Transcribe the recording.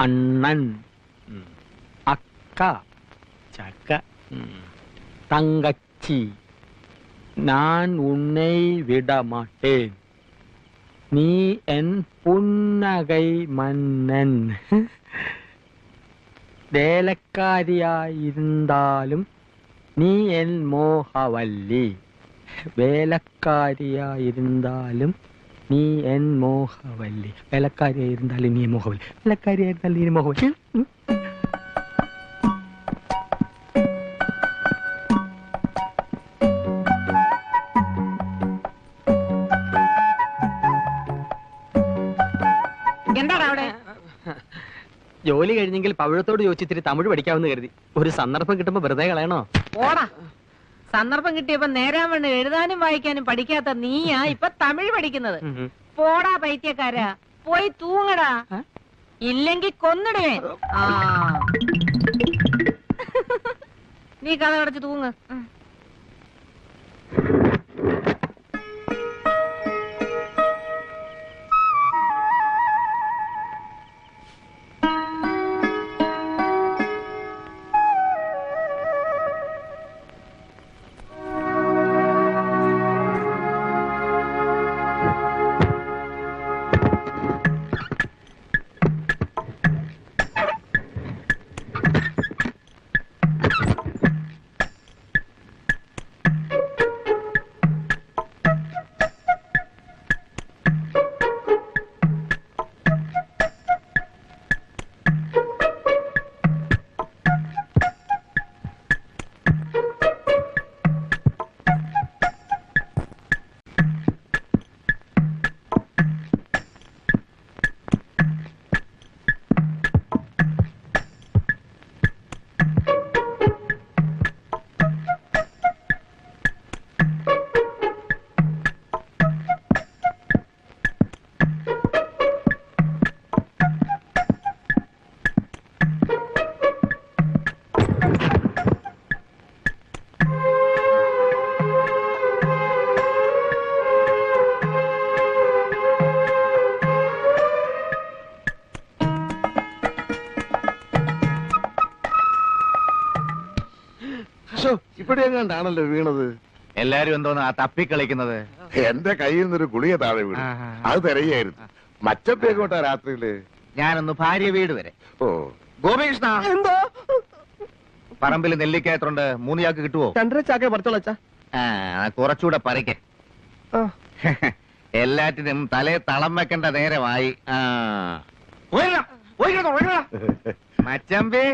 അണ്ണൻ, അക്ക, ചക്ക, തങ്കച്ചി. நான் உன்னை விடமாட்டேன். நீ என் புன்னகை மன்னன். വേലക്കാരിയായിരുന്നാലും നീ എൻ മോഹവല്ലി. വേലക്കാരിയായിരുന്നാലും നീ എൻ മോഹവല്ലി. വേലക്കാരിയായിരുന്നാലും നീ മോഹവല്ലി. വേലക്കാരിയായിരുന്നാലും നീ മോഹവല്ലി. ജോലി കഴിഞ്ഞെങ്കിൽ പവിഴത്തോട് ചോദിച്ചിത്തിരി തമിഴ് പഠിക്കാമെന്ന് കരുതി. ഒരു സന്ദർഭം കിട്ടുമ്പോ വെറുതെ കളയണോ? ഓടാ, സന്ദർഭം കിട്ടിയപ്പോ നേരാൻ വേണ്ട എഴുതാനും വായിക്കാനും പഠിക്കാത്ത നീയാ ഇപ്പൊ തമിഴ് പഠിക്കുന്നത്. പോടാ പൈത്യക്കാരാ, പോയി തൂങ്ങടാ, ഇല്ലെങ്കി കൊന്നിടുവേ. ആ നീ കഥ അടച്ച് തൂങ്ങ്. ഇവിടെ എങ്ങാണ്ടാണല്ലോ വീണത്. എല്ലാരും എന്തോന്ന് ആ തപ്പിക്കളിക്കുന്നത്? എന്റെ കയ്യിൽ നിന്നൊരു ഗുളിക താഴെ വീണു. അത് തിരയായിരുന്നു. മച്ചപ്പേക്കോട്ടാ രാത്രിയില്. ഞാനൊന്ന് ഭാര്യ വീട് വരെ. ഓ ഗോപികൃഷ്ണ, എന്തോ പറമ്പിൽ നെല്ലിക്കായത്തുണ്ട്. 3 ചാക്ക് കിട്ടുവോ? 2.5 ചാക്കേ പറിച്ചോളച്ചാ. കുറച്ചുകൂടെ പറിക്കേ. എല്ലാറ്റിനും തലേ തളം വെക്കേണ്ട നേരമായി. മച്ചമ്പി,